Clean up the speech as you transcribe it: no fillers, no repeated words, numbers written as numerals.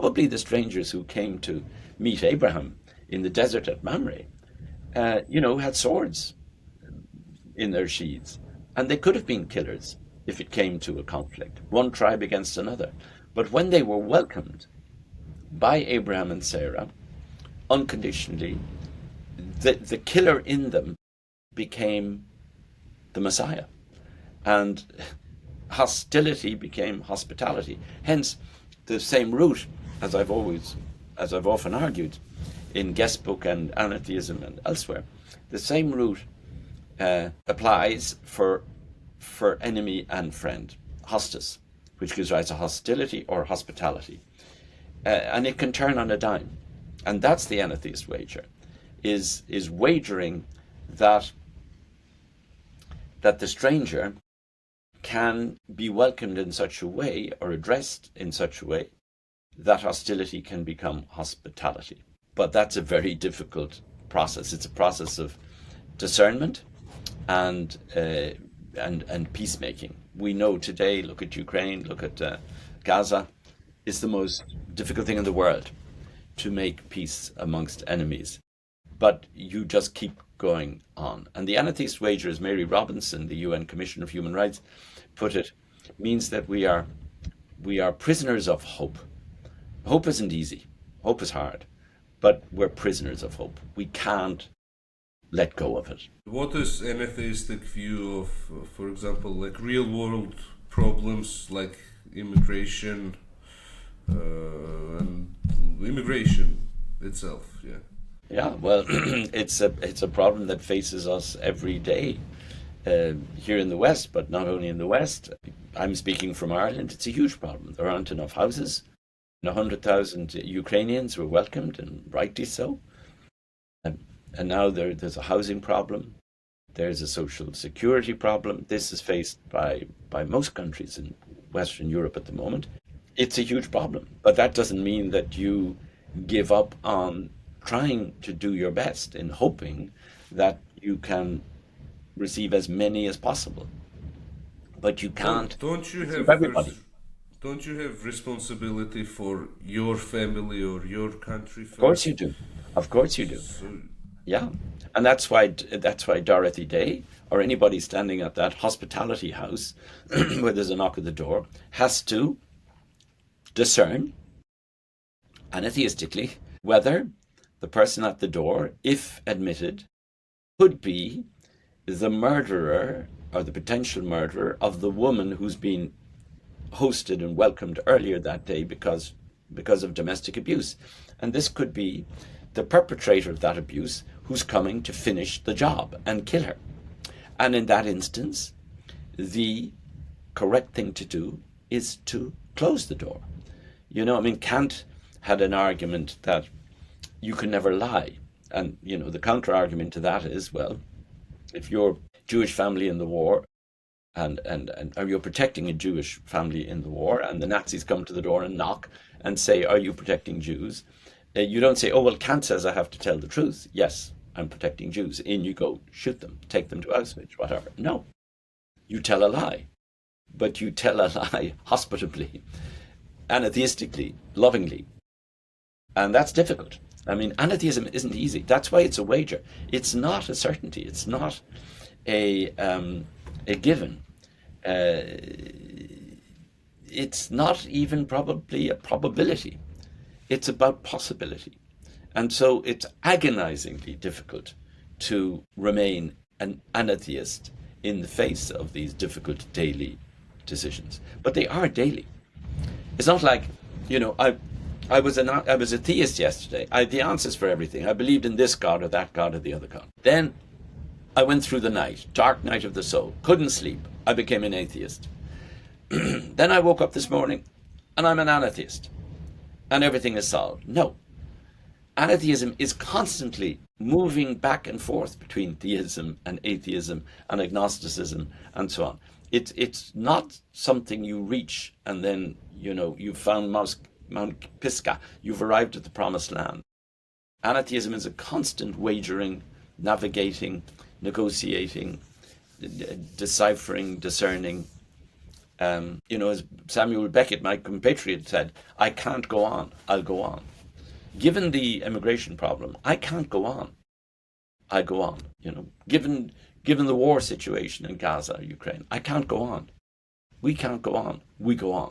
probably the strangers who came to meet Abraham in the desert at Mamre, had swords in their sheaths, and they could have been killers if it came to a conflict, one tribe against another. But when they were welcomed by Abraham and Sarah unconditionally, the killer in them became the Messiah, and hostility became hospitality. Hence, the same root, as I've often argued in Guest Book and Anatheism and elsewhere, the same root applies for enemy and friend, hostis, which gives rise to hostility or hospitality, and it can turn on a dime, and that's the anatheist wager, is wagering that the stranger can be welcomed in such a way or addressed in such a way that hostility can become hospitality. But that's a very difficult process. It's a process of discernment and peacemaking. We know today, look at Ukraine, look at Gaza, it's the most difficult thing in the world to make peace amongst enemies. But you just keep going on. And the anatheist wager, as Mary Robinson, the UN Commission of Human Rights, put it, means that we are prisoners of hope. Hope isn't easy. Hope is hard. But we're prisoners of hope. We can't let go of it. What is an atheistic view of, for example, like real world problems like immigration and immigration itself? Yeah. Yeah, well, it's a problem that faces us every day here in the West, but not only in the West. I'm speaking from Ireland. It's a huge problem. There aren't enough houses. 100,000 Ukrainians were welcomed, and rightly so. And now there's a housing problem. There's a social security problem. This is faced by most countries in Western Europe at the moment. It's a huge problem, but that doesn't mean that you give up on trying to do your best in hoping that you can receive as many as possible. But you can't. Don't you have everybody. Don't you have responsibility for your family or your country first? Of course you do. Of course you do. Yeah, and that's why Dorothy Day or anybody standing at that hospitality house where there's a knock at the door has to discern anatheistically whether the person at the door, if admitted, could be the murderer or the potential murderer of the woman who's been hosted and welcomed earlier that day because of domestic abuse. And this could be the perpetrator of that abuse who's coming to finish the job and kill her. And in that instance, the correct thing to do is to close the door. Kant had an argument that you can never lie. And, the counter-argument to that is, well, if you're Jewish family in the war and or you're protecting a Jewish family in the war and the Nazis come to the door and knock and say, are you protecting Jews? You don't say, oh, well, Kant says I have to tell the truth. Yes, I'm protecting Jews. In you go, shoot them, take them to Auschwitz, whatever. No, you tell a lie, but you tell a lie hospitably, anatheistically, lovingly. And that's difficult. Anatheism isn't easy. That's why it's a wager. It's not a certainty. It's not a given. It's not even probably a probability. It's about possibility. And so it's agonizingly difficult to remain an anatheist in the face of these difficult daily decisions. But they are daily. It's not like, I was a theist yesterday. I had the answers for everything. I believed in this God or that God or the other God. Then I went through the night, dark night of the soul, couldn't sleep. I became an atheist. Then I woke up this morning and I'm an anatheist and everything is solved. No. Anatheism is constantly moving back and forth between theism and atheism and agnosticism and so on. It's not something you reach and then, you've found Mount Pisgah, you've arrived at the promised land. Anatheism is a constant wagering, navigating, negotiating, deciphering, discerning, As Samuel Beckett, my compatriot, said, I can't go on, I'll go on. Given the immigration problem, I can't go on, I go on. Given the war situation in Gaza, Ukraine, I can't go on. We can't go on, we go on.